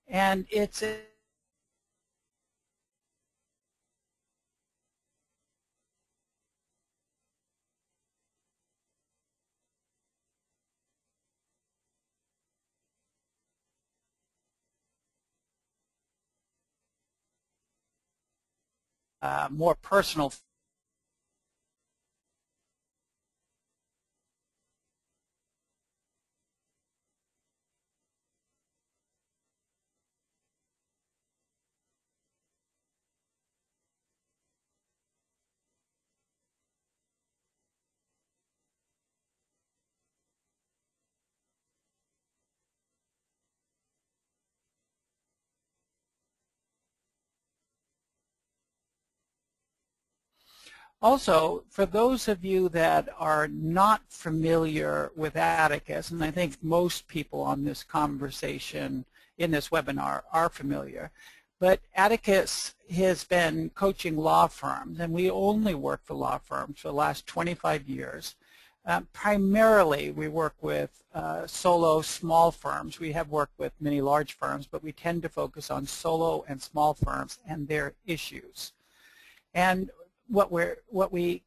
And it's more personal. Also, for those of you that are not familiar with Atticus, and I think most people on this conversation in this webinar are familiar, but Atticus has been coaching law firms, and we only work for law firms for the last 25 years. Primarily, we work with solo small firms. We have worked with many large firms, but we tend to focus on solo and small firms and their issues. And what we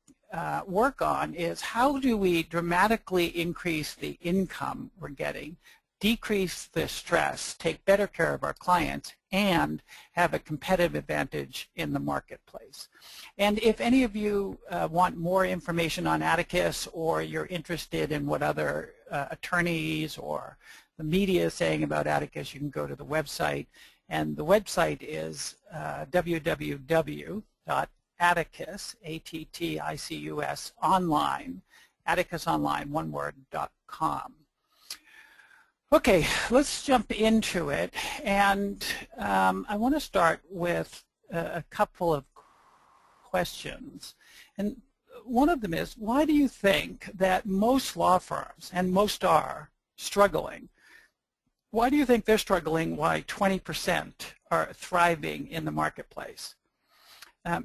work on is how do we dramatically increase the income we're getting, decrease the stress, take better care of our clients, and have a competitive advantage in the marketplace. And if any of you want more information on Atticus, or you're interested in what other attorneys or the media is saying about Atticus, you can go to the website. And the website is www.atticus, A-T-T-I-C-U-S, online, atticusonline, one word, .com. Okay, let's jump into it. And I want to start with a couple of questions. And one of them is, why do you think that most law firms, and most are, struggling? Why do you think they're struggling? Why 20% are thriving in the marketplace?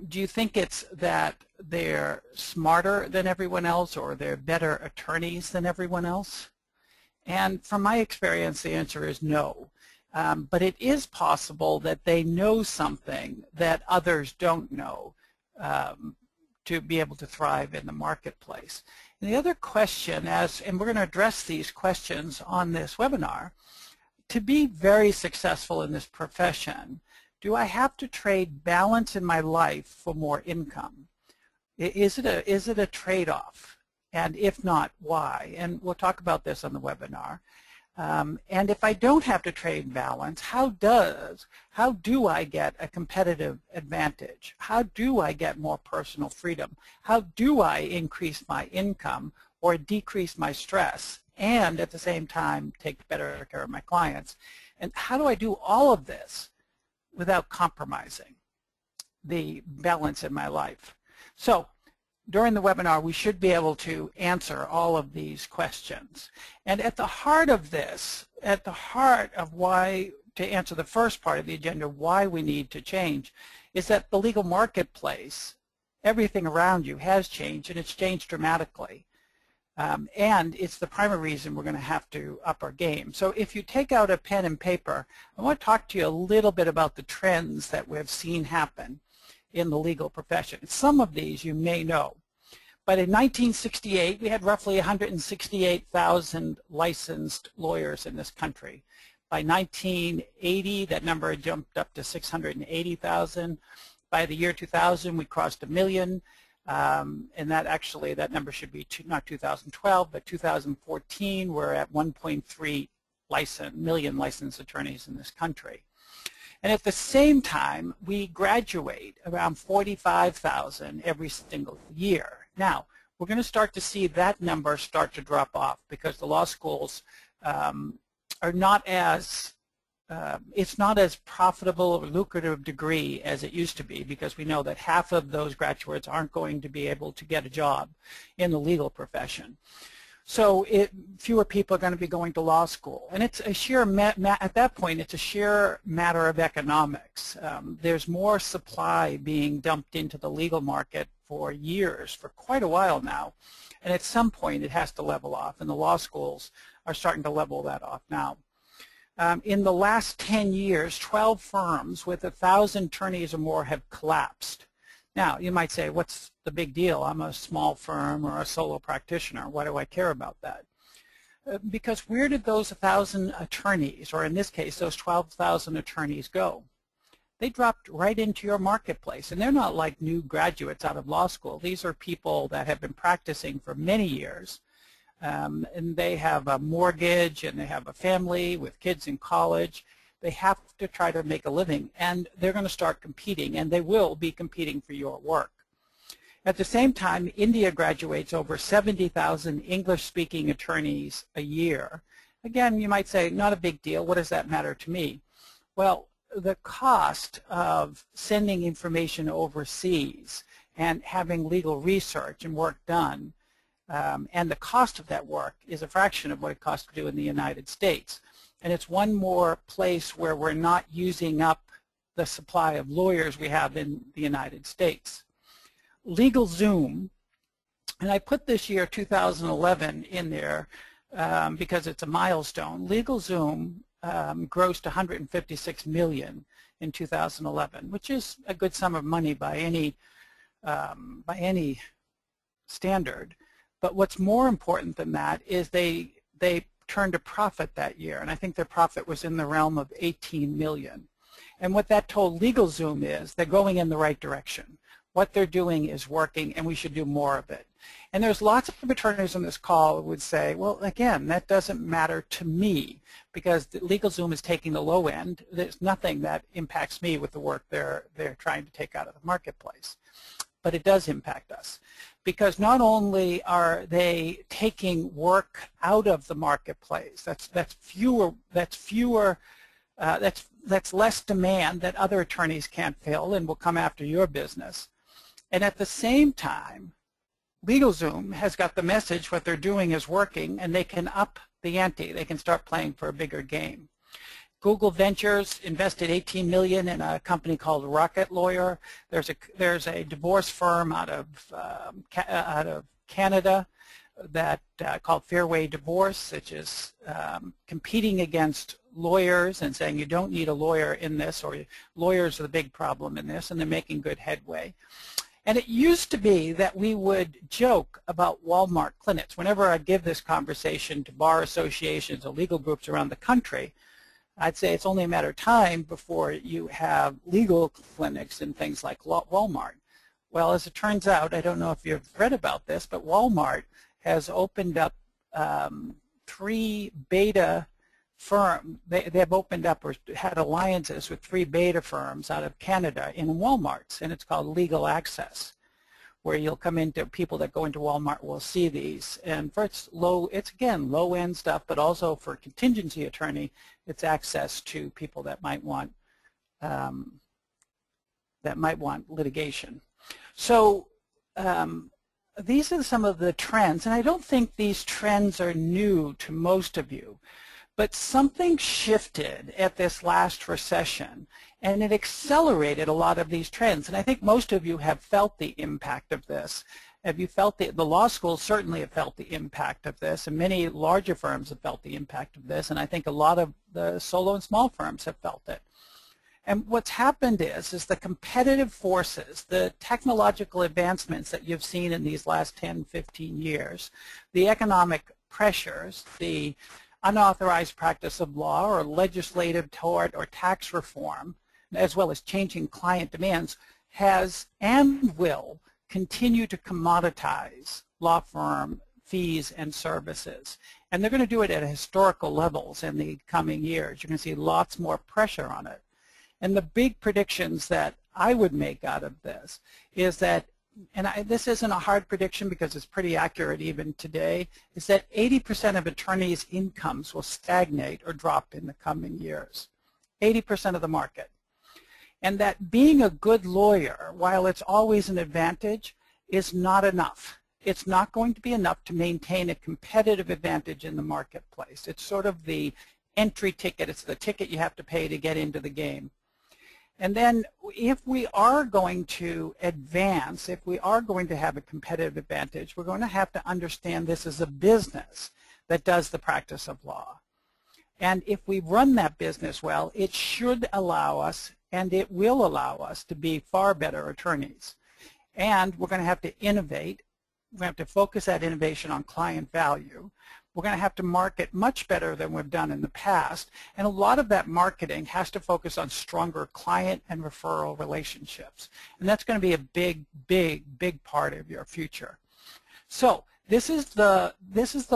Do you think it's that they're smarter than everyone else, or they're better attorneys than everyone else? And from my experience, the answer is no. But it is possible that they know something that others don't know to be able to thrive in the marketplace. And the other question, and we're going to address these questions on this webinar, to be very successful in this profession, do I have to trade balance in my life for more income? Is it a trade-off? And if not, why? And we'll talk about this on the webinar. And if I don't have to trade balance, how do I get a competitive advantage? How do I get more personal freedom? How do I increase my income or decrease my stress, and at the same time take better care of my clients? And how do I do all of this without compromising the balance in my life? So during the webinar, we should be able to answer all of these questions. And at the heart of this, at the heart of why, to answer the first part of the agenda, why we need to change, is that the legal marketplace, everything around you has changed, and it's changed dramatically. And it's the primary reason we're going to have to up our game. So if you take out a pen and paper, I want to talk to you a little bit about the trends that we've seen happen in the legal profession. Some of these you may know. But in 1968, we had roughly 168,000 licensed lawyers in this country. By 1980, that number had jumped up to 680,000. By the year 2000, we crossed 1 million. And that number should be not 2012, but 2014, we're at 1.3 million licensed attorneys in this country. And at the same time, we graduate around 45,000 every single year. Now, we're going to start to see that number start to drop off because the law schools are not as it's not as profitable or lucrative degree as it used to be, because we know that half of those graduates aren't going to be able to get a job in the legal profession. So fewer people are going to be going to law school. And it's a sheer, at that point, it's a sheer matter of economics. There's more supply being dumped into the legal market for years, for quite a while now. And at some point, it has to level off, and the law schools are starting to level that off now. In the last 10 years, 12 firms with 1,000 attorneys or more have collapsed. Now, you might say, what's the big deal? I'm a small firm or a solo practitioner. Why do I care about that? Because where did those 1,000 attorneys, or in this case, those 12,000 attorneys go? They dropped right into your marketplace. And they're not like new graduates out of law school. These are people that have been practicing for many years. And they have a mortgage and they have a family with kids in college. They have to try to make a living, and they're going to start competing, and they will be competing for your work. At the same time, India graduates over 70,000 English-speaking attorneys a year. Again, you might say, not a big deal. What does that matter to me? Well, the cost of sending information overseas and having legal research and work done, and the cost of that work is a fraction of what it costs to do in the United States. And it's one more place where we're not using up the supply of lawyers we have in the United States. LegalZoom, and I put this year 2011 in there because it's a milestone. LegalZoom grossed $156 million in 2011, which is a good sum of money by any standard. But what's more important than that is they turned a profit that year, and I think their profit was in the realm of $18 million. And what that told LegalZoom is they're going in the right direction. What they're doing is working, and we should do more of it. And there's lots of attorneys on this call who would say, well, again, that doesn't matter to me because LegalZoom is taking the low end. There's nothing that impacts me with the work they're trying to take out of the marketplace. But it does impact us, because not only are they taking work out of the marketplace, that's less demand that other attorneys can't fill and will come after your business. And at the same time, LegalZoom has got the message what they're doing is working, and they can up the ante. They can start playing for a bigger game. Google Ventures invested $18 million in a company called Rocket Lawyer. There's a divorce firm out of Canada that called Fairway Divorce, which is competing against lawyers and saying you don't need a lawyer in this, or lawyers are the big problem in this, and they're making good headway. And it used to be that we would joke about Walmart clinics. Whenever I give this conversation to bar associations or legal groups around the country, I'd say it's only a matter of time before you have legal clinics in things like Walmart. Well, as it turns out, I don't know if you've read about this, but Walmart has opened up 3 beta firms. They have opened up or had alliances with 3 beta firms out of Canada in Walmarts, and it's called Legal Access, where you'll come into people that go into Walmart will see these. And for it's again low-end stuff, but also for a contingency attorney, it's access to people that might want litigation. So these are some of the trends, and I don't think these trends are new to most of you. But something shifted at this last recession, and it accelerated a lot of these trends. And I think most of you have felt the impact of this. Have you felt the law schools certainly have felt the impact of this, and many larger firms have felt the impact of this, and I think a lot of the solo and small firms have felt it. And what's happened is the competitive forces, the technological advancements that you've seen in these last 10, 15 years, the economic pressures, the unauthorized practice of law or legislative tort or tax reform, as well as changing client demands, has and will continue to commoditize law firm fees and services. And they're going to do it at historical levels in the coming years. You're going to see lots more pressure on it. And the big predictions that I would make out of this is that, and this isn't a hard prediction because it's pretty accurate even today, is that 80% of attorneys' incomes will stagnate or drop in the coming years. 80% of the market. And that being a good lawyer, while it's always an advantage, is not enough. It's not going to be enough to maintain a competitive advantage in the marketplace. It's sort of the entry ticket. It's the ticket you have to pay to get into the game. And then if we are going to advance, if we are going to have a competitive advantage, we're going to have to understand this as a business that does the practice of law. And if we run that business well, it should allow us, and it will allow us, to be far better attorneys. And we're going to have to innovate. We're going to have to focus that innovation on client value. We're going to have to market much better than we've done in the past. And a lot of that marketing has to focus on stronger client and referral relationships. And that's going to be a big, big, big part of your future. So this is the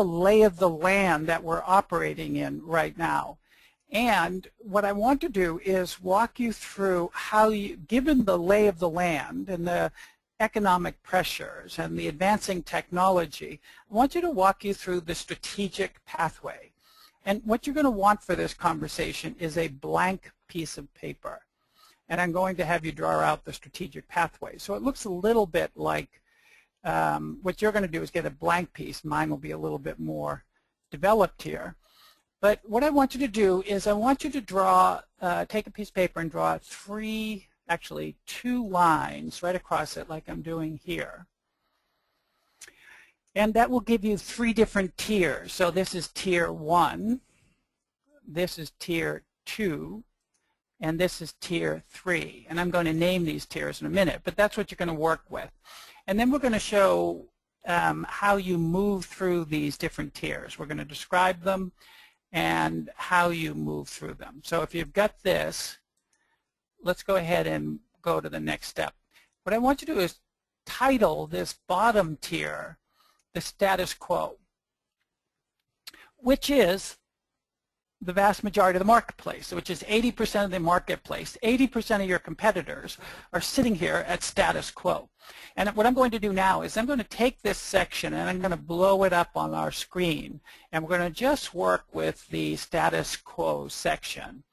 lay of the land that we're operating in right now. And what I want to do is walk you through how you, given the lay of the land and the economic pressures and the advancing technology, I want you to walk you through the strategic pathway. And what you're going to want for this conversation is a blank piece of paper. And I'm going to have you draw out the strategic pathway. So it looks a little bit like what you're going to do is get a blank piece. Mine will be a little bit more developed here. But what I want you to do is I want you to draw, take a piece of paper and draw two lines right across it like I'm doing here. And that will give you 3 different tiers. So this is tier 1, this is tier 2, and this is tier 3. And I'm going to name these tiers in a minute, but that's what you're going to work with. And then we're going to show how you move through these different tiers. We're going to describe them and how you move through them. So if you've got this, let's go ahead and go to the next step. What I want you to do is title this bottom tier the status quo, which is the vast majority of the marketplace, which is 80% of the marketplace. 80% of your competitors are sitting here at status quo. And what I'm going to do now is I'm going to take this section and I'm going to blow it up on our screen, and we're going to just work with the status quo section.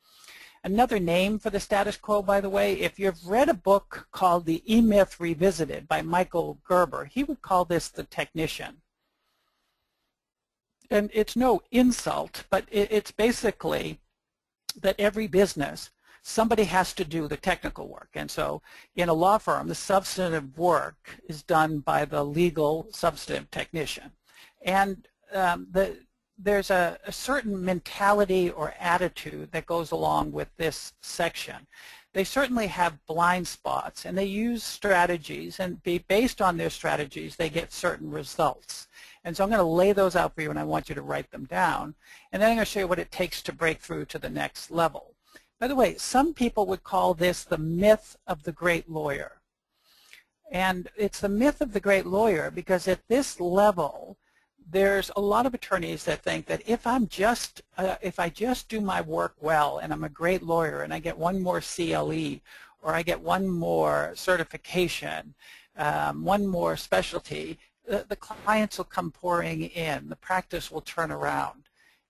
Another name for the status quo, by the way, if you've read a book called The E-Myth Revisited by Michael Gerber, he would call this the technician. And it's no insult, but it's basically that every business, somebody has to do the technical work. And so in a law firm, the substantive work is done by the legal substantive technician. And there's a certain mentality or attitude that goes along with this section. They certainly have blind spots, and they use strategies, and based on their strategies, they get certain results. And so I'm going to lay those out for you, and I want you to write them down. And then I'm going to show you what it takes to break through to the next level. By the way, some people would call this the myth of the great lawyer. And it's the myth of the great lawyer because at this level, there's a lot of attorneys that think that if I just do my work well and I'm a great lawyer and I get one more CLE or I get one more certification, one more specialty, the clients will come pouring in, the practice will turn around.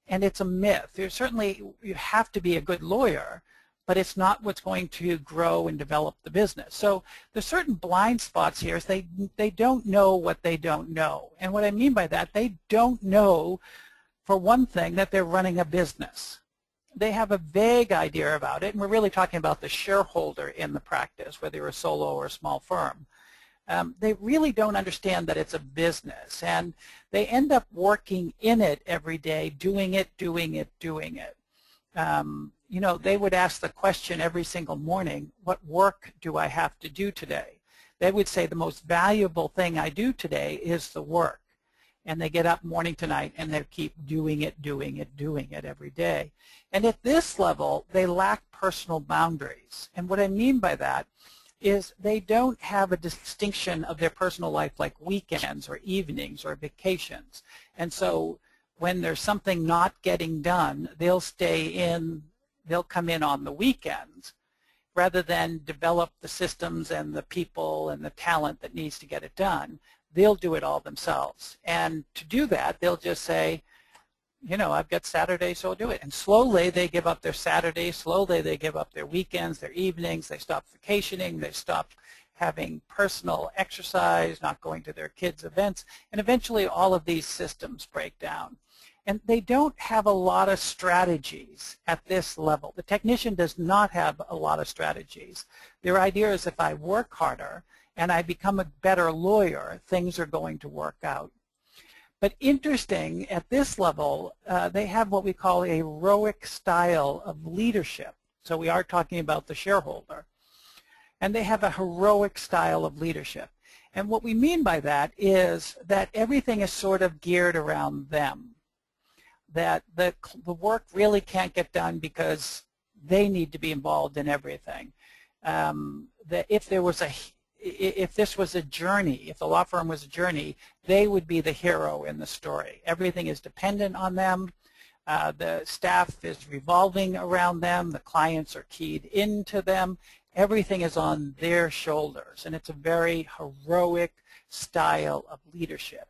And it's a myth. You have to be a good lawyer, but it's not what's going to grow and develop the business. So there's certain blind spots here. They don't know what they don't know. And what I mean by that, they don't know, for one thing, that they're running a business. They have a vague idea about it, and we're really talking about the shareholder in the practice, whether you're a solo or a small firm. They really don't understand that it's a business, and they end up working in it every day, doing it. You know, they would ask the question every single morning, what work do I have to do today? They would say the most valuable thing I do today is the work. And they get up morning to night and they keep doing it every day. And at this level, they lack personal boundaries. And what I mean by that is they don't have a distinction of their personal life like weekends or evenings or vacations. And so when there's something not getting done, they'll come in on the weekends rather than develop the systems and the people and the talent that needs to get it done. They'll do it all themselves. And to do that, they'll just say, you know, I've got Saturday, so I'll do it. And slowly they give up their Saturdays, slowly they give up their weekends, their evenings, they stop vacationing, they stop having personal exercise, not going to their kids' events, and eventually all of these systems break down. And they don't have a lot of strategies at this level. The technician does not have a lot of strategies. Their idea is if I work harder and I become a better lawyer, things are going to work out. But interesting, at this level, they have what we call a heroic style of leadership. So we are talking about the shareholder. And they have a heroic style of leadership. And what we mean by that is that everything is sort of geared around them. That the work really can't get done because they need to be involved in everything. That if this was a journey, if the law firm was a journey, they would be the hero in the story. Everything is dependent on them. The staff is revolving around them. The clients are keyed into them. Everything is on their shoulders, and it's a very heroic style of leadership.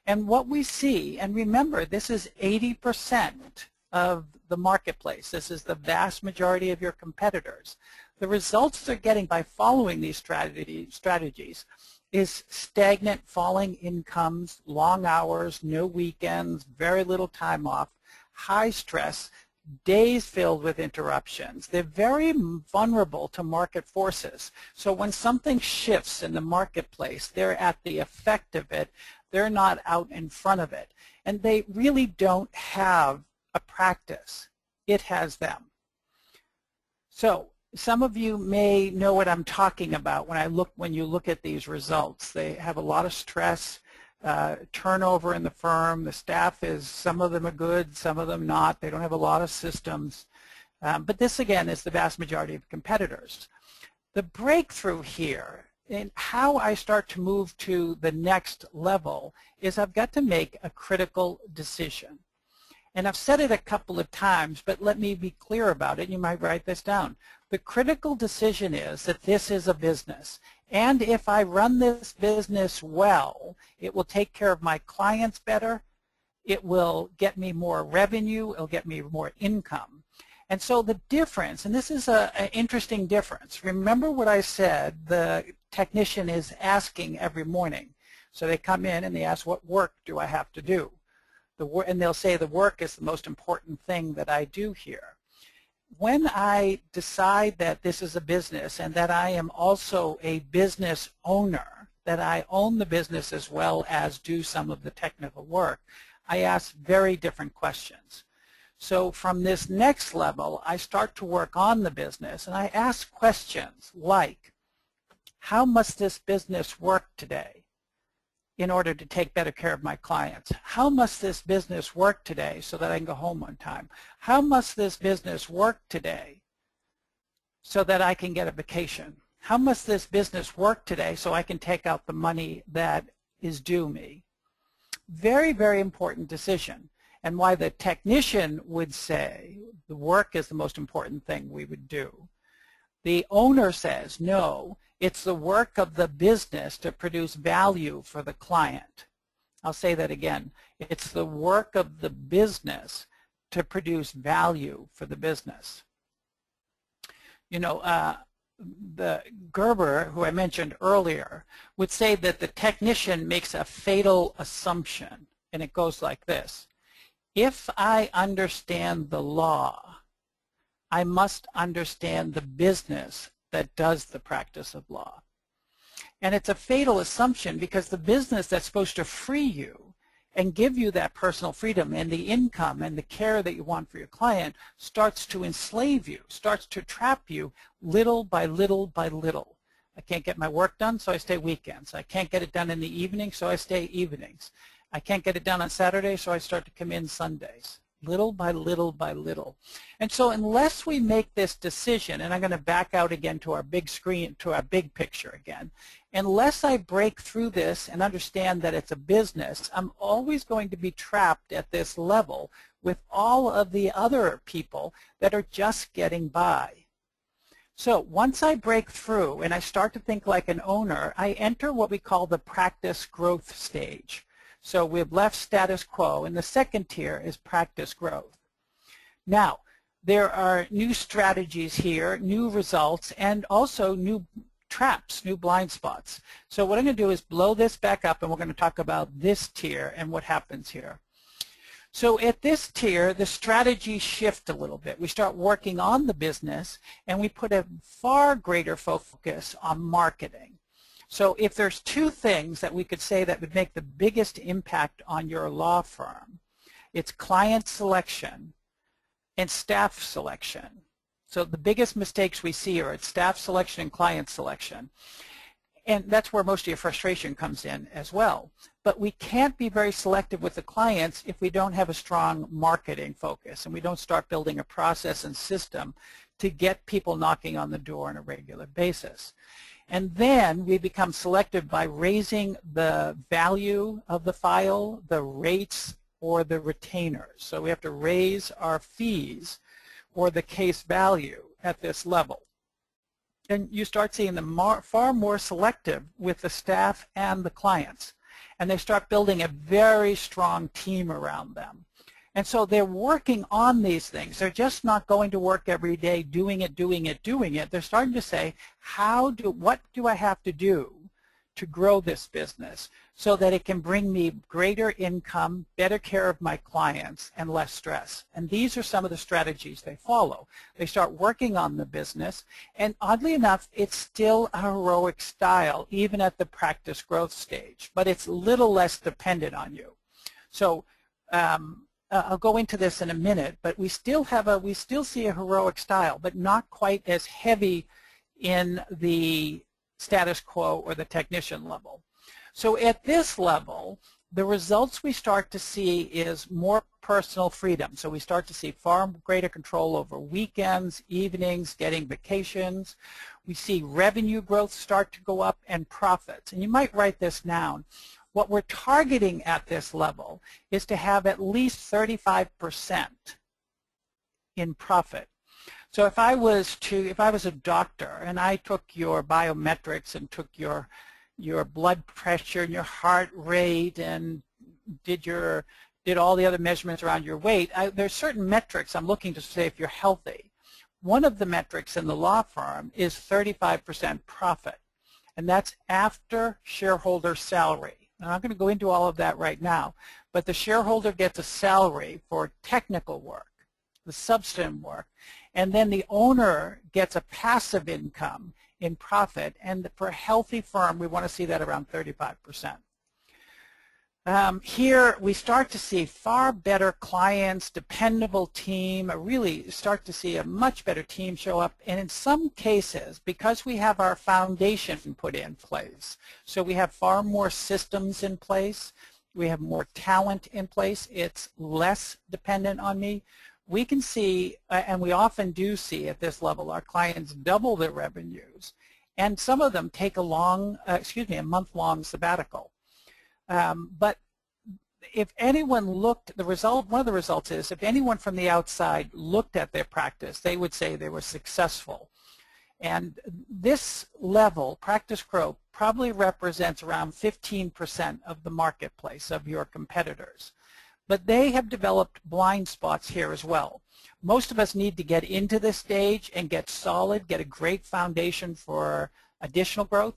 And what we see, and remember, this is 80% of the marketplace. This is the vast majority of your competitors. The results they're getting by following these strategies is stagnant falling incomes, long hours, no weekends, very little time off, high stress, days filled with interruptions. They're very vulnerable to market forces. So when something shifts in the marketplace, they're at the effect of it. They're not out in front of it. And they really don't have a practice. It has them. So some of you may know what I'm talking about when you look at these results. They have a lot of stress, turnover in the firm. The staff some of them are good, some of them not. They don't have a lot of systems. But this, again, is the vast majority of competitors. The breakthrough here in how I start to move to the next level is I've got to make a critical decision. And I've said it a couple of times, but let me be clear about it. You might write this down. The critical decision is that this is a business. And if I run this business well, it will take care of my clients better. It will get me more revenue. It'll get me more income. And so the difference, and this is an interesting difference. Remember what I said, the technician is asking every morning. So they come in and they ask, what work do I have to do? And they'll say the work is the most important thing that I do here. When I decide that this is a business and that I am also a business owner, that I own the business as well as do some of the technical work, I ask very different questions. So from this next level, I start to work on the business and I ask questions like, how must this business work today in order to take better care of my clients? How must this business work today so that I can go home on time? How must this business work today so that I can get a vacation? How must this business work today so I can take out the money that is due me? Very, very important decision. And why the technician would say the work is the most important thing we would do. The owner says, no, it's the work of the business to produce value for the client. I'll say that again. It's the work of the business to produce value for the business. You know, the Gerber, who I mentioned earlier, would say that the technician makes a fatal assumption, and it goes like this. If I understand the law, I must understand the business that does the practice of law. And it's a fatal assumption because the business that's supposed to free you and give you that personal freedom and the income and the care that you want for your client starts to enslave you, starts to trap you little by little by little. I can't get my work done, so I stay weekends. I can't get it done in the evening, so I stay evenings. I can't get it done on Saturday, so I start to come in Sundays. Little by little by little. And so unless we make this decision, and I'm going to back out again to our big screen, to our big picture again, unless I break through this and understand that it's a business, I'm always going to be trapped at this level with all of the other people that are just getting by. So once I break through and I start to think like an owner, I enter what we call the practice growth stage. So we've left status quo, and the second tier is practice growth. Now, there are new strategies here, new results, and also new traps, new blind spots. So what I'm going to do is blow this back up, and we're going to talk about this tier and what happens here. So at this tier, the strategies shift a little bit. We start working on the business, and we put a far greater focus on marketing. So if there's two things that we could say that would make the biggest impact on your law firm, it's client selection and staff selection. So the biggest mistakes we see are at staff selection and client selection. And that's where most of your frustration comes in as well. But we can't be very selective with the clients if we don't have a strong marketing focus and we don't start building a process and system to get people knocking on the door on a regular basis. And then we become selective by raising the value of the file, the rates, or the retainers. So we have to raise our fees or the case value at this level. And you start seeing them far more selective with the staff and the clients. And they start building a very strong team around them. And so they're working on these things. They're just not going to work every day doing it. They're starting to say, what do I have to do to grow this business so that it can bring me greater income, better care of my clients, and less stress? And these are some of the strategies they follow. They start working on the business, and oddly enough, it's still a heroic style, even at the practice growth stage, but it's a little less dependent on you. So I'll go into this in a minute, but we still see a heroic style, but not quite as heavy in the status quo or the technician level. So at this level, the results we start to see is more personal freedom. So we start to see far greater control over weekends, evenings, getting vacations. We see revenue growth start to go up and profits. And you might write this down. What we're targeting at this level is to have at least 35% in profit. So if I was a doctor and I took your biometrics and took your blood pressure and your heart rate and did all the other measurements around your weight, there's certain metrics I'm looking to say if you're healthy. One of the metrics in the law firm is 35% profit, and that's after shareholder salary. I'm not going to go into all of that right now, but the shareholder gets a salary for technical work, the substantive work, and then the owner gets a passive income in profit, and for a healthy firm, we want to see that around 35%. Here we start to see far better clients, dependable team, really start to see a much better team show up, and in some cases, because we have our foundation put in place, so we have far more systems in place, we have more talent in place, it's less dependent on me. We can see, and we often do see at this level, our clients double their revenues, and some of them take a month-long sabbatical. But if anyone looked, one of the results is if anyone from the outside looked at their practice, they would say they were successful. And this level, practice growth, probably represents around 15% of the marketplace of your competitors. But they have developed blind spots here as well. Most of us need to get into this stage and get solid, get a great foundation for additional growth,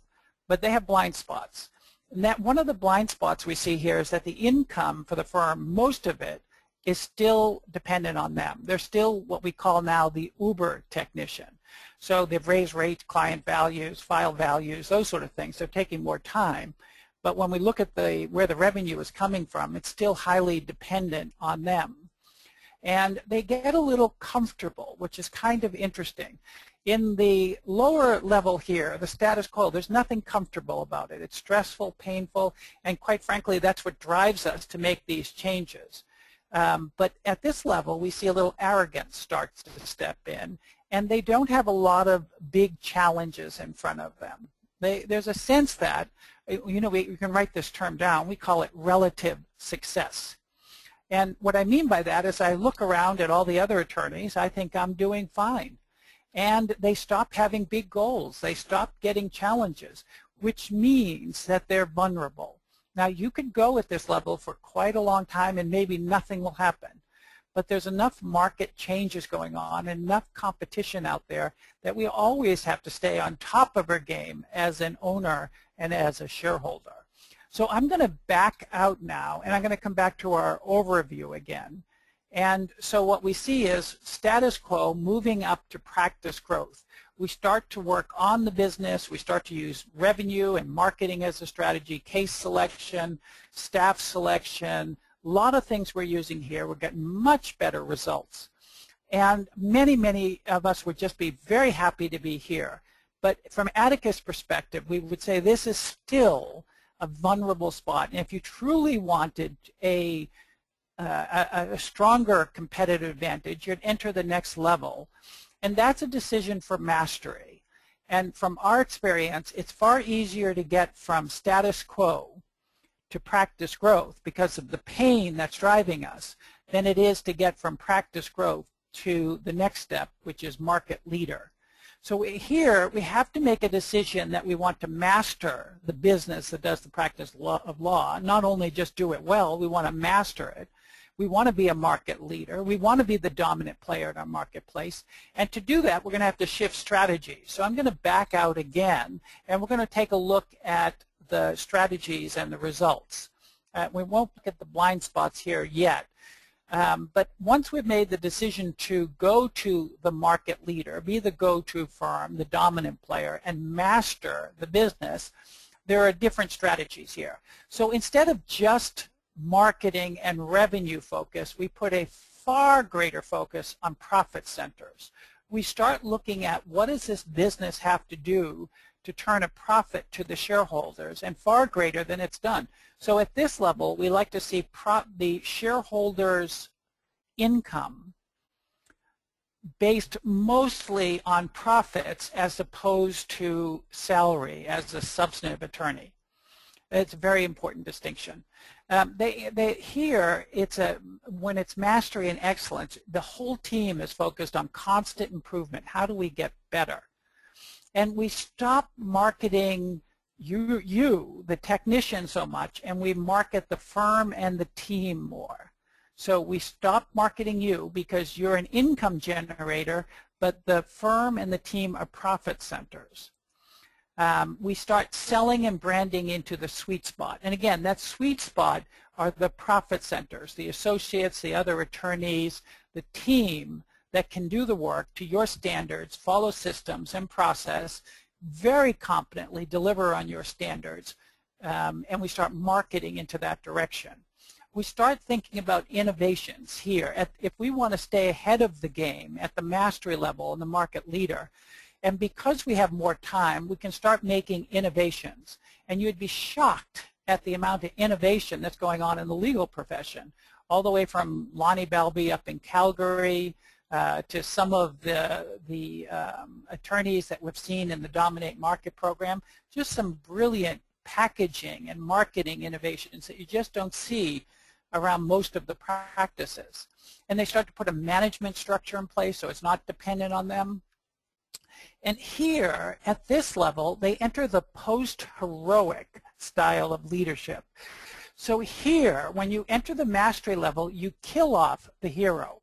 but they have blind spots. And that one of the blind spots we see here is that the income for the firm, most of it, is still dependent on them. They're still what we call now the Uber technician. So they've raised rates, client values, file values, those sort of things. They're taking more time. But when we look at where the revenue is coming from, it's still highly dependent on them. And they get a little comfortable, which is kind of interesting. In the lower level here, the status quo, there's nothing comfortable about it. It's stressful, painful, and quite frankly, that's what drives us to make these changes. But at this level, we see a little arrogance starts to step in, and they don't have a lot of big challenges in front of them. There's a sense that, you know, we can write this term down. We call it relative success. And what I mean by that is I look around at all the other attorneys, I think I'm doing fine. And they stop having big goals. They stop getting challenges, which means that they're vulnerable. Now, you could go at this level for quite a long time and maybe nothing will happen. But there's enough market changes going on, enough competition out there that we always have to stay on top of our game as an owner and as a shareholder. So I'm going to back out now, and I'm going to come back to our overview again. And so what we see is status quo moving up to practice growth. we start to work on the business. We start to use revenue and marketing as a strategy, case selection, staff selection, a lot of things we're using here. We're getting much better results. And many, many of us would just be very happy to be here. But from Atticus' perspective, we would say this is still a vulnerable spot. And if you truly wanted a stronger competitive advantage, you'd enter the next level. And that's a decision for mastery. And from our experience, it's far easier to get from status quo to practice growth because of the pain that's driving us than it is to get from practice growth to the next step, which is market leader. So here we have to make a decision that we want to master the business that does the practice of law, not only just do it well, we want to master it. We want to be a market leader. We want to be the dominant player in our marketplace. And to do that, we're going to have to shift strategy. So I'm going to back out again, and we're going to take a look at the strategies and the results. We won't look at the blind spots here yet. But once we've made the decision to go to the market leader, be the go-to firm, the dominant player, and master the business, there are different strategies here. So instead of just marketing and revenue focus, we put a far greater focus on profit centers. We start looking at what does this business have to do to turn a profit to the shareholders, and far greater than it's done. So at this level, we like to see the shareholders' income based mostly on profits as opposed to salary as a substantive attorney. It's a very important distinction. Here, when it's mastery and excellence, the whole team is focused on constant improvement. How do we get better? And we stop marketing you, the technician, so much, and we market the firm and the team more. So we stop marketing you because you're an income generator, but the firm and the team are profit centers. We start selling and branding into the sweet spot. And again, that sweet spot are the profit centers, the associates, the other attorneys, the team that can do the work to your standards, follow systems and process, very competently deliver on your standards, and we start marketing into that direction. We start thinking about innovations here. If we want to stay ahead of the game at the mastery level and the market leader, and because we have more time, we can start making innovations. And you'd be shocked at the amount of innovation that's going on in the legal profession, all the way from Lonnie Balby up in Calgary, to some of the attorneys that we've seen in the Dominate Market program, just some brilliant packaging and marketing innovations that you just don't see around most of the practices. And they start to put a management structure in place so it's not dependent on them. And here, at this level, they enter the post-heroic style of leadership. So here, when you enter the mastery level, you kill off the hero.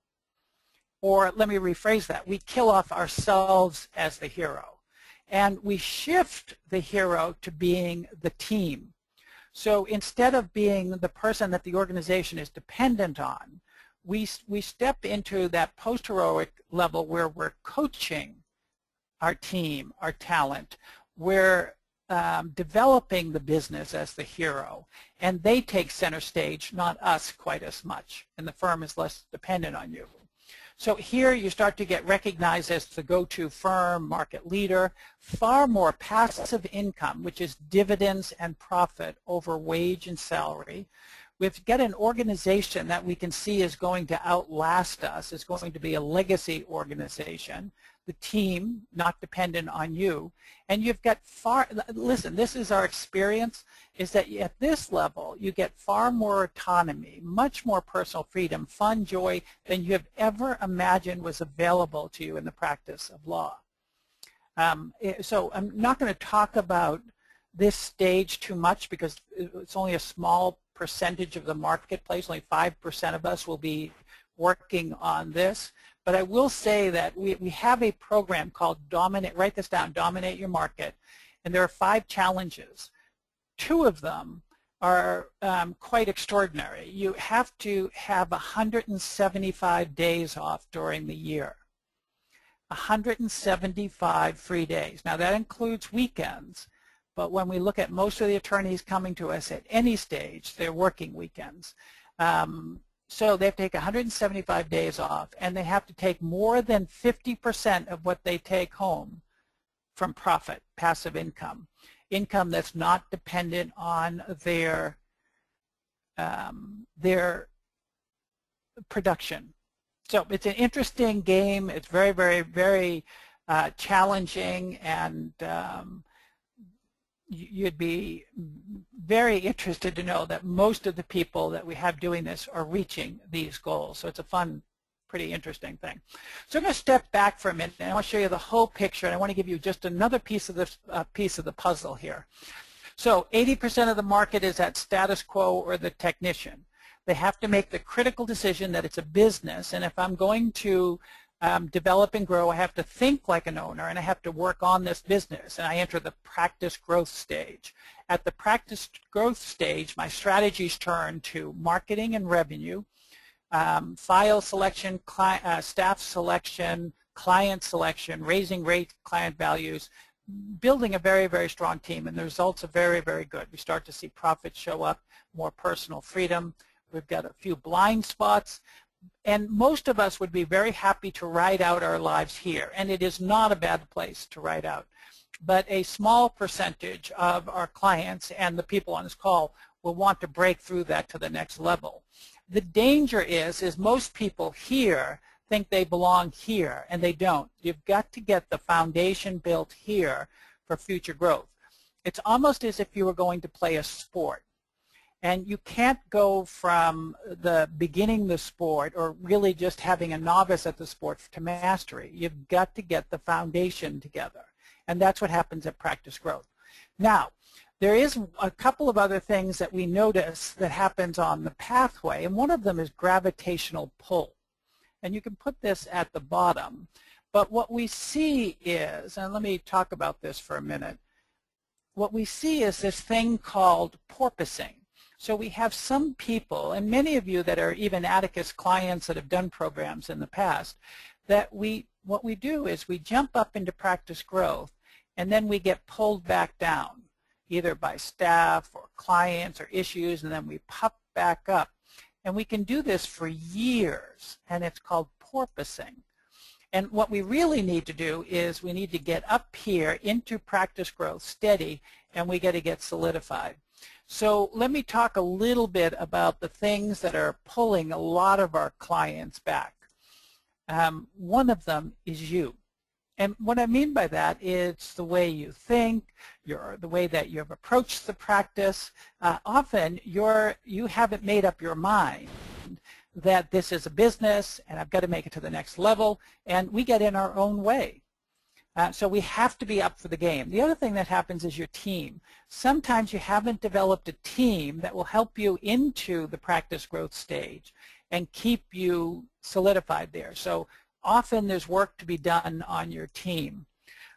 Or let me rephrase that, we kill off ourselves as the hero. And we shift the hero to being the team. So instead of being the person that the organization is dependent on, we step into that post-heroic level where we're coaching our team, our talent. We're developing the business as the hero. And they take center stage, not us quite as much. And the firm is less dependent on you. So here you start to get recognized as the go-to firm, market leader, far more passive income, which is dividends and profit over wage and salary. We've got an organization that we can see is going to outlast us, is going to be a legacy organization. The team, not dependent on you. And you've got listen, this is our experience, is that at this level, you get far more autonomy, much more personal freedom, fun, joy, than you have ever imagined was available to you in the practice of law. So I'm not going to talk about this stage too much because it's only a small percentage of the marketplace. Only 5% of us will be working on this. But I will say that we have a program called Dominate, write this down, Dominate Your Market, and there are 5 challenges. 2 of them are quite extraordinary. You have to have 175 days off during the year. 175 free days. Now that includes weekends, but when we look at most of the attorneys coming to us at any stage, they're working weekends. So they have to take 175 days off, and they have to take more than 50% of what they take home from profit, passive income, income that's not dependent on their production. So it's an interesting game. It's very, very, very challenging, and you'd be very interested to know that most of the people that we have doing this are reaching these goals. So it's a fun, pretty interesting thing. So I'm going to step back for a minute, and I want to show you the whole picture, and I want to give you just another piece of this piece of the puzzle here. So 80% of the market is at status quo or the technician. They have to make the critical decision that it's a business, and if I'm going to develop and grow, I have to think like an owner, and I have to work on this business, and I enter the practice growth stage. At the practice growth stage, my strategies turn to marketing and revenue, file selection, staff selection, client selection, raising rate, client values, building a very, very strong team, and the results are very, very good. We start to see profits show up, more personal freedom. We've got a few blind spots, and most of us would be very happy to ride out our lives here, and it is not a bad place to ride out. But a small percentage of our clients and the people on this call will want to break through that to the next level. The danger is most people here think they belong here, and they don't. You've got to get the foundation built here for future growth. It's almost as if you were going to play a sport. And you can't go from the beginning the sport or really just having a novice at the sport to mastery. You've got to get the foundation together. And that's what happens at practice growth. Now, there is a couple of other things that we notice that happens on the pathway, and one of them is gravitational pull. And you can put this at the bottom. But what we see is, and let me talk about this for a minute, what we see is this thing called porpoising. So we have some people, and many of you that are even Atticus clients that have done programs in the past, that what we do is we jump up into practice growth, and then we get pulled back down, either by staff or clients or issues, and then we pop back up. And we can do this for years, and it's called porpoising. And what we really need to do is we need to get up here into practice growth steady, and we got to get solidified. So let me talk a little bit about the things that are pulling a lot of our clients back. One of them is you. And what I mean by that is the way you think, the way that you've approached the practice. Often you haven't made up your mind that this is a business and I've got to make it to the next level, and we get in our own way. So we have to be up for the game. The other thing that happens is your team. Sometimes you haven't developed a team that will help you into the practice growth stage and keep you solidified there. So often there's work to be done on your team.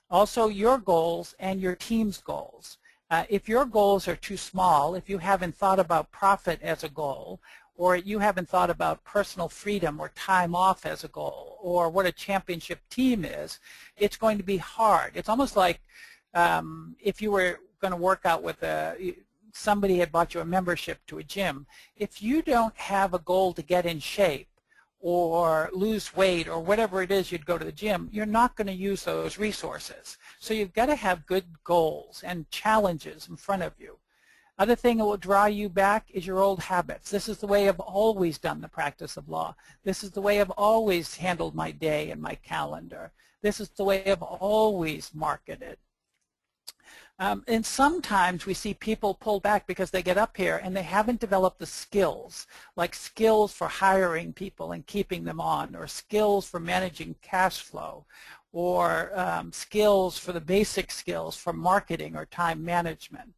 Also your goals and your team's goals. If your goals are too small, if you haven't thought about profit as a goal, or you haven't thought about personal freedom or time off as a goal, or what a championship team is, it's going to be hard. It's almost like if you were going to work out with somebody had bought you a membership to a gym. If you don't have a goal to get in shape or lose weight or whatever it is you'd go to the gym, you're not going to use those resources. So you've got to have good goals and challenges in front of you. Other thing that will draw you back is your old habits. This is the way I've always done the practice of law. This is the way I've always handled my day and my calendar. This is the way I've always marketed. And sometimes we see people pull back because they get up here and they haven't developed the skills, like skills for hiring people and keeping them on, or skills for managing cash flow, or skills for the basic skills for marketing or time management.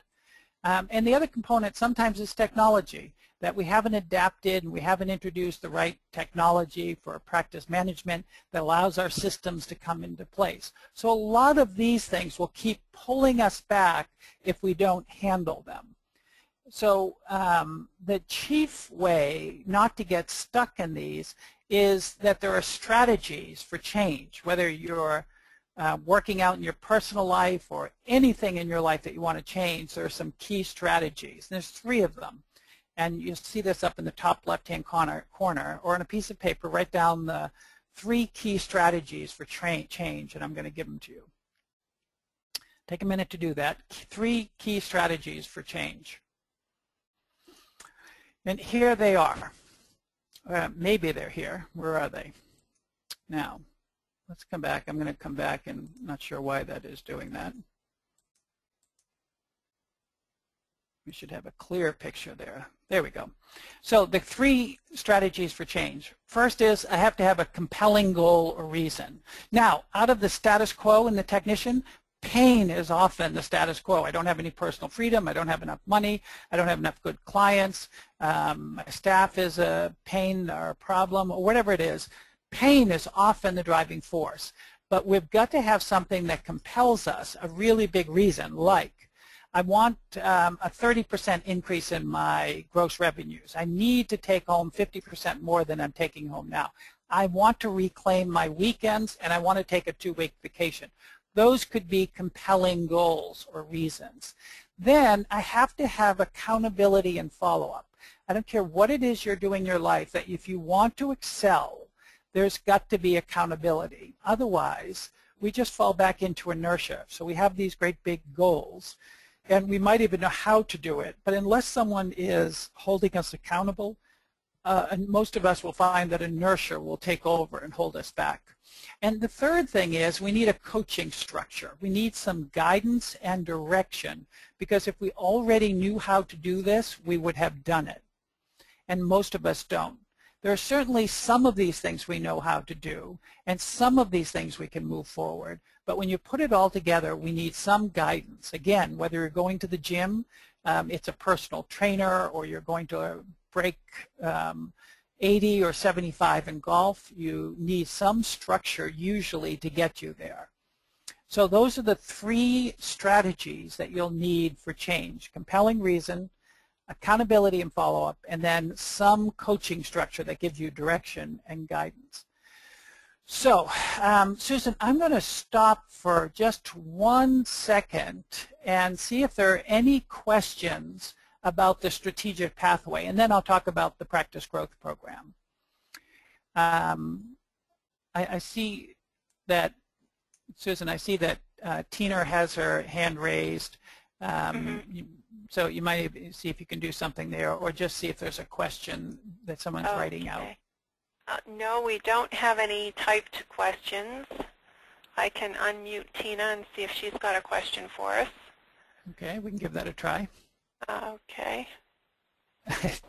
And the other component sometimes is technology, that we haven't adapted and we haven't introduced the right technology for practice management that allows our systems to come into place. So a lot of these things will keep pulling us back if we don't handle them. So the chief way not to get stuck in these is that there are strategies for change, whether you're working out in your personal life or anything in your life that you want to change. There are some key strategies. And there's 3 of them. And you'll see this up in the top left-hand corner, or on a piece of paper, write down the 3 key strategies for change, and I'm going to give them to you. Take a minute to do that. 3 key strategies for change. And here they are. Maybe they're here. Where are they? Now, let's come back. I'm going to come back, and I'm not sure why that is doing that. We should have a clear picture there. There we go. So the 3 strategies for change. First is I have to have a compelling goal or reason. Now, out of the status quo in the technician, pain is often the status quo. I don't have any personal freedom. I don't have enough money. I don't have enough good clients. My staff is a pain or a problem, or whatever it is. Pain is often the driving force. But we've got to have something that compels us, a really big reason, like I want a 30% increase in my gross revenues. I need to take home 50% more than I'm taking home now. I want to reclaim my weekends, and I want to take a 2-week vacation. Those could be compelling goals or reasons. Then I have to have accountability and follow-up. I don't care what it is you're doing in your life, that if you want to excel, there's got to be accountability. Otherwise, we just fall back into inertia. So we have these great big goals, and we might even know how to do it. But unless someone is holding us accountable, and most of us will find that inertia will take over and hold us back. And the third thing is we need a coaching structure. We need some guidance and direction, because if we already knew how to do this, we would have done it. And most of us don't. There are certainly some of these things we know how to do, and some of these things we can move forward. But when you put it all together, we need some guidance. Again, whether you're going to the gym, it's a personal trainer, or you're going to break 80 or 75 in golf, you need some structure usually to get you there. So those are the 3 strategies that you'll need for change: compelling reason, accountability and follow-up, and then some coaching structure that gives you direction and guidance. So, Susan, I'm going to stop for just 1 second and see if there are any questions about the strategic pathway, and then I'll talk about the practice growth program. I see that, Susan, I see that Tina has her hand raised. So you might see if you can do something there, or just see if there's a question that someone's writing out. No, we don't have any typed questions. I can unmute Tina and see if she's got a question for us. Okay, we can give that a try. Okay.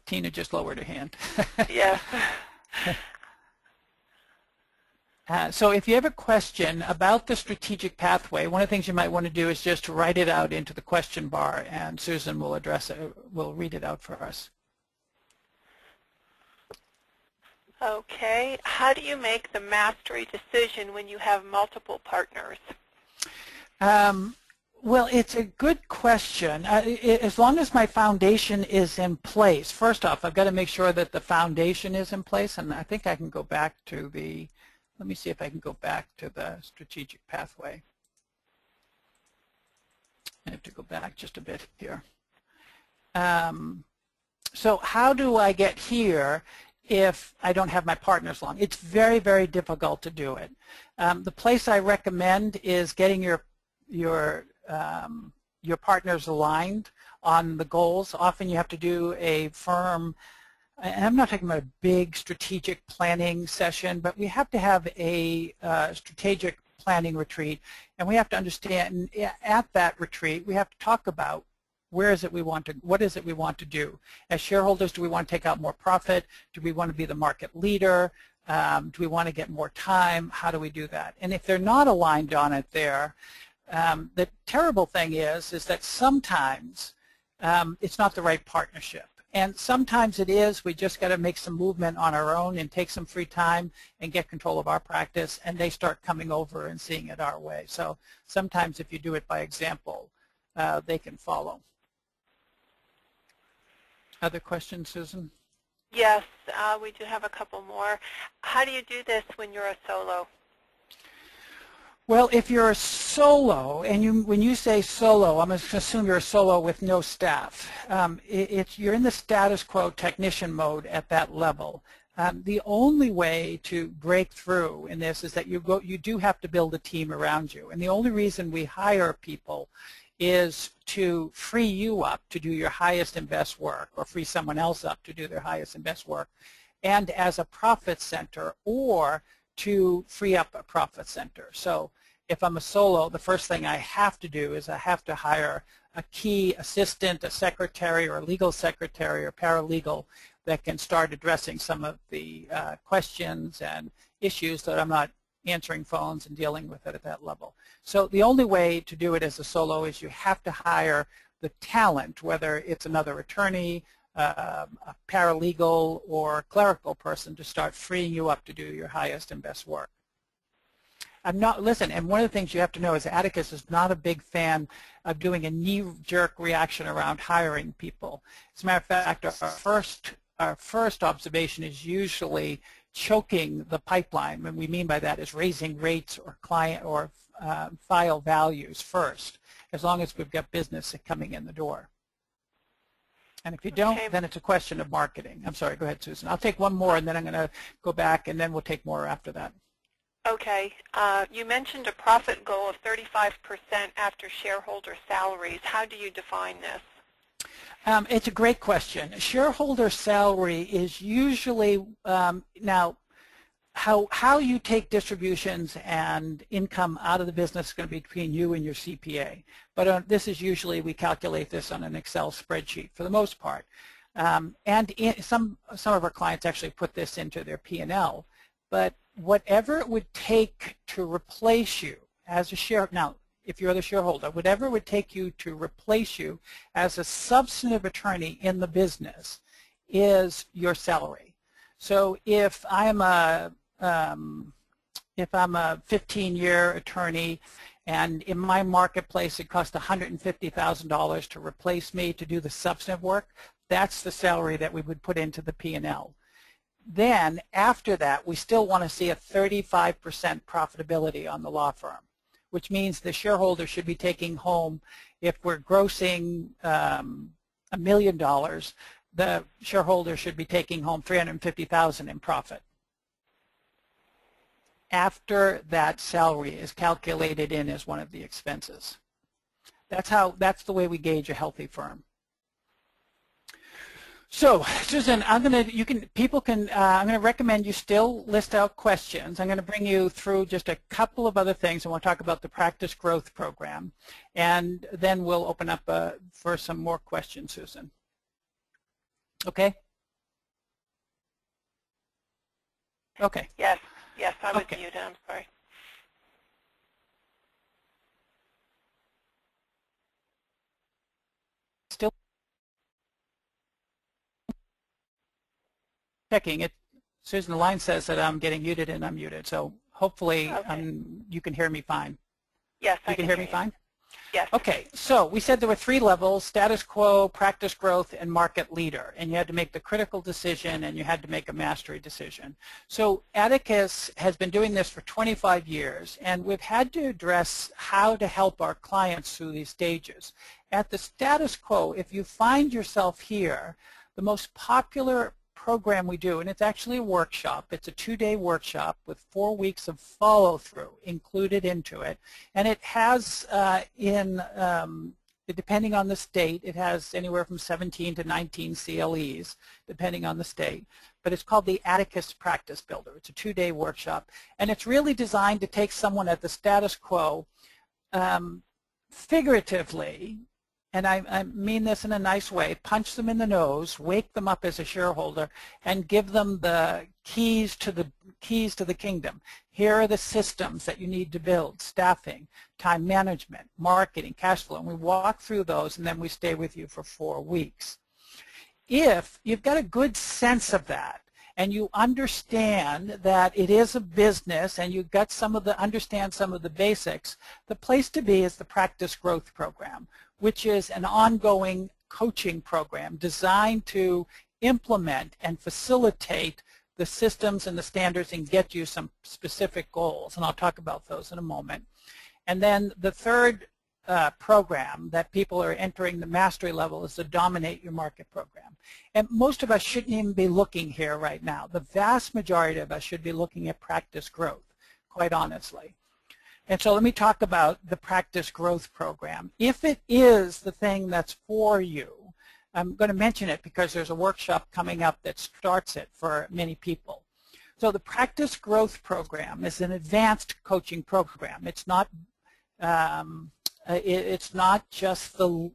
Tina just lowered her hand. Yes. So if you have a question about the strategic pathway, one of the things you might want to do is just write it out into the question bar, and Susan will address it, will read it out for us. Okay. How do you make the mastery decision when you have multiple partners? Well, it's a good question. As long as my foundation is in place, first off, I've got to make sure that the foundation is in place, and I think I can go back to the, let me see if I can go back to the strategic pathway. I have to go back just a bit here. So how do I get here if I don't have my partners along? It's very, very difficult to do it. The place I recommend is getting your partners aligned on the goals. Often you have to do a firm, and I'm not talking about a big strategic planning session, but we have to have a strategic planning retreat, and we have to understand at that retreat we have to talk about where is it we want to, what is it we want to do. As shareholders, do we want to take out more profit? Do we want to be the market leader? Do we want to get more time? How do we do that? And if they're not aligned on it there, the terrible thing is that sometimes it's not the right partnership. And sometimes it is. We just got to make some movement on our own and take some free time and get control of our practice, and they start coming over and seeing it our way. So sometimes if you do it by example, they can follow. Other questions, Susan? Yes, we do have a couple more. How do you do this when you're a solo? Well, if you're a solo, and when you say solo, I'm going to assume you're a solo with no staff. You're in the status quo technician mode at that level. The only way to break through in this is that you do have to build a team around you. And the only reason we hire people is to free you up to do your highest and best work, or free someone else up to do their highest and best work, and as a profit center, or to free up a profit center. So if I'm a solo, the first thing I have to do is I have to hire a key assistant, a secretary, or a legal secretary or paralegal that can start addressing some of the questions and issues that I'm not answering phones and dealing with it at that level. So the only way to do it as a solo is you have to hire the talent, whether it's another attorney, a paralegal, or clerical person, to start freeing you up to do your highest and best work. Listen, and one of the things you have to know is Atticus is not a big fan of doing a knee-jerk reaction around hiring people. As a matter of fact, our first observation is usually choking the pipeline. And we mean by that is raising rates or client or file values first, as long as we've got business coming in the door. And if you don't, then it's a question of marketing. I'm sorry, go ahead, Susan. I'll take one more, and then I'm going to go back, and then we'll take more after that. Okay. You mentioned a profit goal of 35% after shareholder salaries. How do you define this? It's a great question. Shareholder salary is usually, now, how you take distributions and income out of the business is going to be between you and your CPA. But this is usually, we calculate this on an Excel spreadsheet for the most part. And some of our clients actually put this into their P&L. But whatever it would take to replace you as a shareholder, now, if you're the shareholder, whatever it would take you to replace you as a substantive attorney in the business is your salary. So if I'm a 15-year attorney, and in my marketplace it costs $150,000 to replace me to do the substantive work, that's the salary that we would put into the P&L. Then after that, we still want to see a 35% profitability on the law firm, which means the shareholder should be taking home, if we're grossing $1 million, the shareholder should be taking home $350,000 in profit. After that salary is calculated in as one of the expenses. That's the way we gauge a healthy firm. So, Susan, I'm going to recommend you still list out questions. I'm going to bring you through just a couple of other things. I want to talk about the Practice Growth Program, and then we'll open up for some more questions, Susan. Okay? Okay. Yes, I was muted. I'm sorry. Still checking it. Susan, the line says that I'm getting muted and unmuted, so hopefully you can hear me fine. Yes, you can hear me fine? Yes. Okay, so we said there were 3 levels: status quo, practice growth, and market leader. And you had to make the critical decision, and you had to make a mastery decision. So Atticus has been doing this for 25 years, and we've had to address how to help our clients through these stages. At the status quo, if you find yourself here, the most popular program we do, and it's actually a workshop. It's a 2-day workshop with 4 weeks of follow-through included into it, and it has depending on the state, it has anywhere from 17 to 19 CLEs, depending on the state. But it's called the Atticus Practice Builder. It's a 2-day workshop, and it's really designed to take someone at the status quo figuratively, and I mean this in a nice way, punch them in the nose, wake them up as a shareholder, and give them the keys to the kingdom. Here are the systems that you need to build: staffing, time management, marketing, cash flow. And we walk through those, and then we stay with you for 4 weeks. If you've got a good sense of that, and you understand that it is a business, and you've got understand some of the basics, the place to be is the Practice Growth Program, which is an ongoing coaching program designed to implement and facilitate the systems and the standards and get you some specific goals, and I'll talk about those in a moment. And then the third program that people are entering the mastery level is the Dominate Your Market program. And most of us shouldn't even be looking here right now. The vast majority of us should be looking at practice growth, quite honestly. And so let me talk about the practice growth program. If it is the thing that's for you, I'm going to mention it because there's a workshop coming up that starts it for many people. So the practice growth program is an advanced coaching program. It's not just the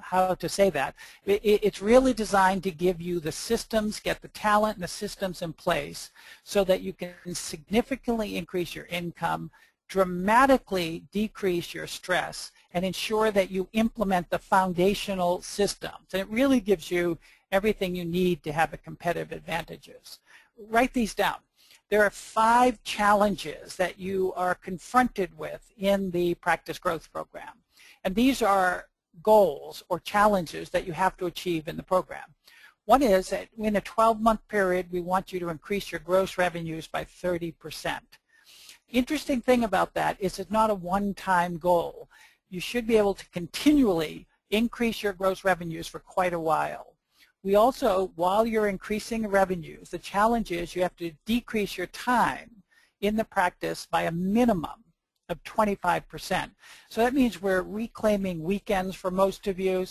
how to say that. It's really designed to give you the systems, get the talent and the systems in place so that you can significantly increase your income, dramatically decrease your stress, and ensure that you implement the foundational systems. And it really gives you everything you need to have a competitive advantages. Write these down. There are 5 challenges that you are confronted with in the Practice Growth Program. And these are goals or challenges that you have to achieve in the program. One is that in a 12-month period, we want you to increase your gross revenues by 30%. Interesting thing about that is it's not a one-time goal. You should be able to continually increase your gross revenues for quite a while. We also, while you're increasing revenues, the challenge is you have to decrease your time in the practice by a minimum of 25%. So that means we're reclaiming weekends for most of you.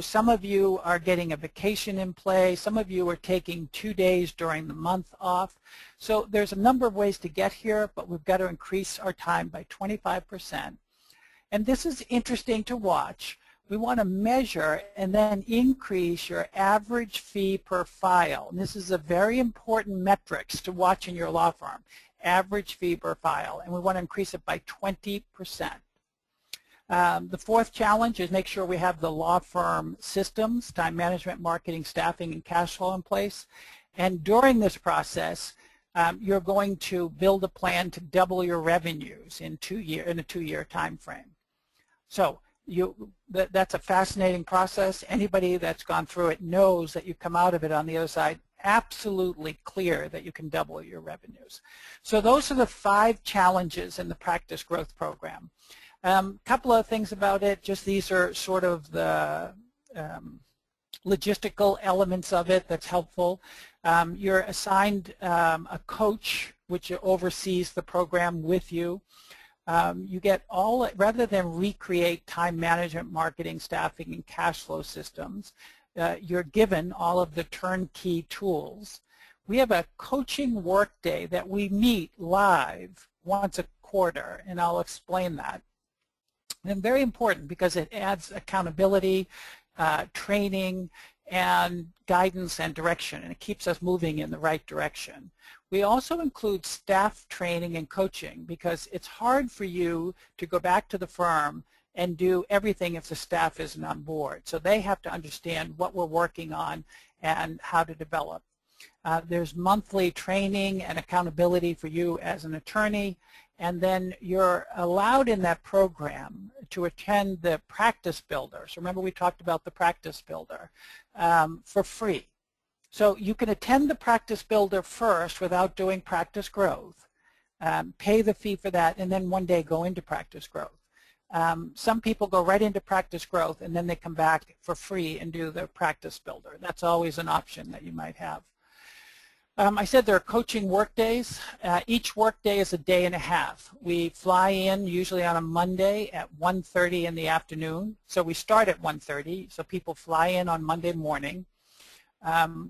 Some of you are getting a vacation in play. Some of you are taking 2 days during the month off. So there's a number of ways to get here, but we've got to increase our time by 25%. And this is interesting to watch. We want to measure and then increase your average fee per file. And this is a very important metrics to watch in your law firm, average fee per file, and we want to increase it by 20%. The fourth challenge is make sure we have the law firm systems, time management, marketing, staffing, and cash flow in place. And during this process, you're going to build a plan to double your revenues in a 2-year time frame. So that's a fascinating process. Anybody that's gone through it knows that you come out of it on the other side absolutely clear that you can double your revenues. So those are the 5 challenges in the Practice Growth Program. Couple of things about it, just these are sort of the logistical elements of it that's helpful. You're assigned a coach which oversees the program with you. You get all, rather than recreate time management, marketing, staffing, and cash flow systems, you're given all of the turnkey tools. We have a coaching workday that we meet live once a quarter, and I'll explain that. And very important because it adds accountability, training, and guidance and direction, and it keeps us moving in the right direction. We also include staff training and coaching because it's hard for you to go back to the firm and do everything if the staff isn't on board. So they have to understand what we're working on and how to develop. There's monthly training and accountability for you as an attorney, and then you're allowed in that program to attend the Practice Builder. So remember we talked about the Practice Builder for free. So you can attend the Practice Builder first without doing Practice Growth, pay the fee for that, and then one day go into Practice Growth. Some people go right into Practice Growth and then they come back for free and do the Practice Builder. That's always an option that you might have. I said there are coaching work days. Each work day is a day and a half. We fly in usually on a Monday at 1:30 in the afternoon. So we start at 1:30, so people fly in on Monday morning.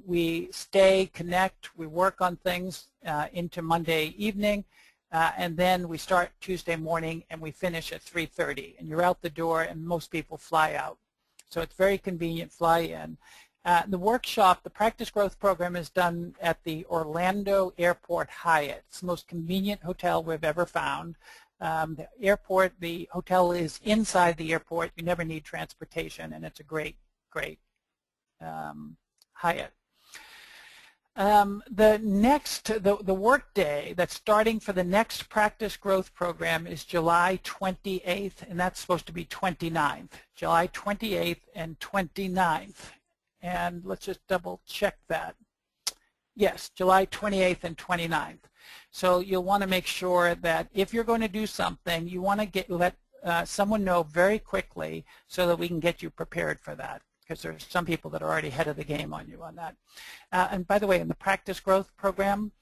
We stay, connect, we work on things into Monday evening, and then we start Tuesday morning and we finish at 3:30. And you're out the door and most people fly out. So it's very convenient fly in. The workshop, the Practice Growth Program, is done at the Orlando Airport Hyatt. It's the most convenient hotel we've ever found. The hotel is inside the airport. You never need transportation, and it's a great, great Hyatt. The work day that's starting for the next Practice Growth Program is July 28th, and that's supposed to be 29th. July 28th and 29th. and let's just double check that. Yes, July 28th and 29th. So you'll want to make sure that if you're going to do something, you want to let someone know very quickly so that we can get you prepared for that, because there's some people that are already ahead of the game on you on that. And by the way, in the Practice Growth Program,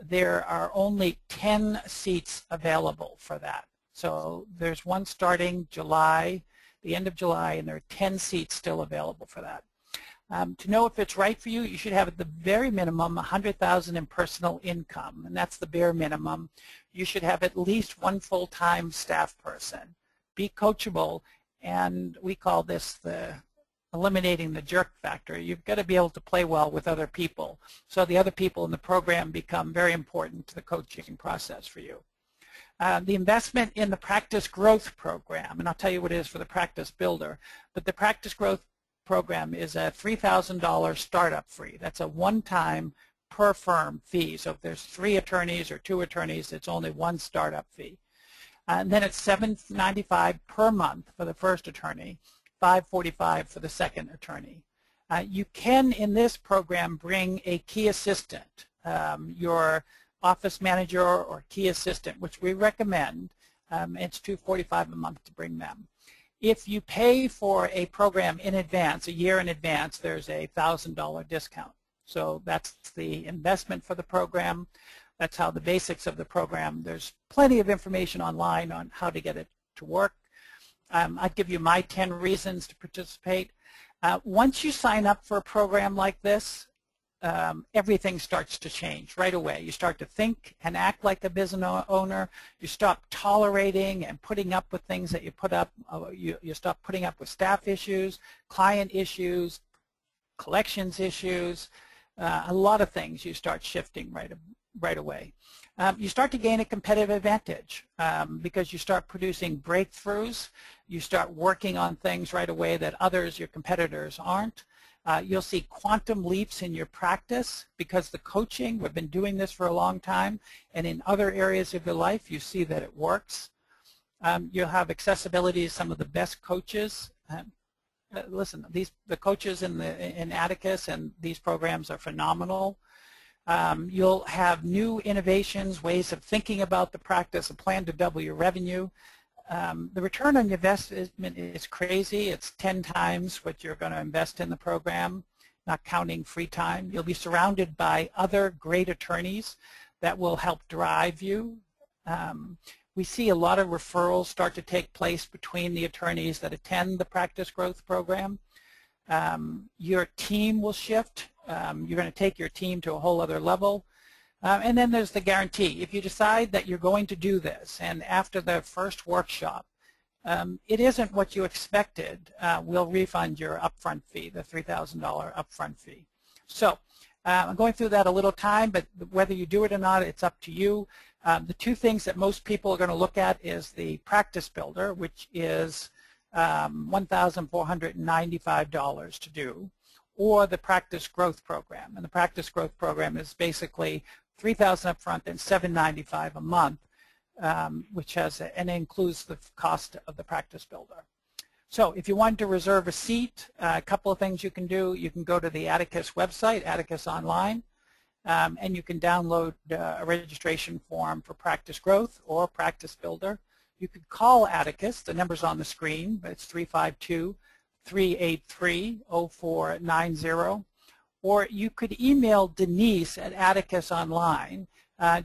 there are only 10 seats available for that. So there's one starting July, the end of July, and there are 10 seats still available for that. To know if it's right for you, you should have at the very minimum $100,000 in personal income, and that's the bare minimum. You should have at least one full-time staff person. Be coachable, and we call this the eliminating the jerk factor. You've got to be able to play well with other people, so the other people in the program become very important to the coaching process for you. The investment in the Practice Growth Program, and I'll tell you what it is for the Practice Builder, but the Practice Growth Program is a $3,000 startup fee. That's a one-time per firm fee. So if there's 3 attorneys or 2 attorneys, it's only one startup fee. And then it's $795 per month for the first attorney, $545 for the second attorney. You can, in this program, bring a key assistant, your office manager or key assistant, which we recommend. It's $245 a month to bring them. If you pay for a program in advance, a year in advance, there's a $1,000 discount. So that's the investment for the program. That's how the basics of the program. There's plenty of information online on how to get it to work. I'd give you my 10 reasons to participate. Once you sign up for a program like this, everything starts to change right away. You start to think and act like a business owner. You stop tolerating and putting up with things that you put up. You stop putting up with staff issues, client issues, collections issues, a lot of things you start shifting right away. You start to gain a competitive advantage because you start producing breakthroughs. You start working on things right away that others, your competitors, aren't. You'll see quantum leaps in your practice because the coaching, we've been doing this for a long time, and in other areas of your life you see that it works. You'll have accessibility to some of the best coaches. Listen, the coaches in Atticus and these programs are phenomenal. You'll have new innovations, ways of thinking about the practice, a plan to double your revenue. The return on your investment is crazy. It's 10 times what you're going to invest in the program, not counting free time. You'll be surrounded by other great attorneys that will help drive you. We see a lot of referrals start to take place between the attorneys that attend the Practice Growth Program. Your team will shift. You're going to take your team to a whole other level. And then there's the guarantee. If you decide that you're going to do this, and after the first workshop, it isn't what you expected, we'll refund your upfront fee, the $3,000 upfront fee. So I'm going through that a little time, but whether you do it or not, it's up to you. The 2 things that most people are going to look at is the Practice Builder, which is $1,495 to do, or the Practice Growth Program. And the Practice Growth Program is basically $3,000 up front and $795 a month, which has and includes the cost of the Practice Builder. So if you want to reserve a seat, a couple of things you can do. You can go to the Atticus website, Atticus Online, and you can download a registration form for Practice Growth or Practice Builder. You could call Atticus. The number's on the screen, but it's 352-383-0490. Or you could email Denise at Atticus Online.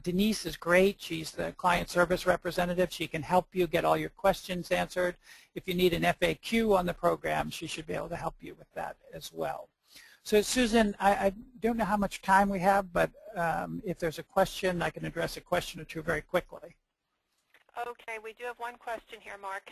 Denise is great. She's the client service representative. She can help you get all your questions answered. If you need an FAQ on the program, she should be able to help you with that as well. So Susan, I don't know how much time we have, but if there's a question, I can address a question or 2 very quickly. Okay, we do have one question here, Mark.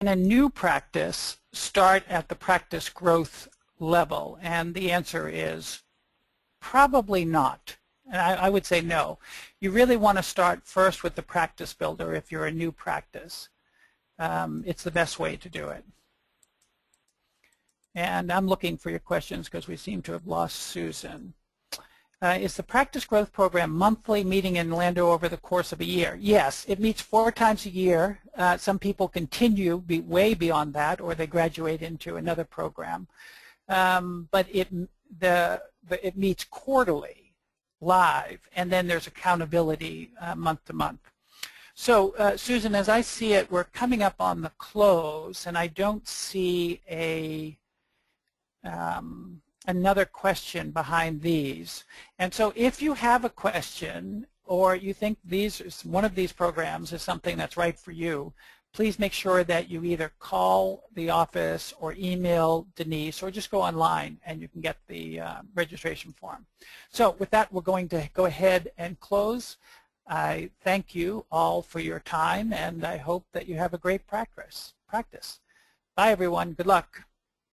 In a new practice, start at the Practice Growth level, and the answer is Probably not. And I would say no. You really want to start first with the practice builder if you're a new practice. It's the best way to do it. And I'm looking for your questions because we seem to have lost Susan. Is the practice growth program monthly, meeting in Orlando over the course of a year? Yes, it meets 4 times a year. Some people continue way beyond that, or they graduate into another program. But it meets quarterly, live, and then there's accountability month to month. So Susan, as I see it, we're coming up on the close, and I don't see another question behind these. And so if you have a question, or you think one of these programs is something that's right for you, please make sure that you either call the office or email Denise, or just go online and you can get the registration form. So with that, we're going to go ahead and close. I thank you all for your time, and I hope that you have a great practice. Bye, everyone. Good luck.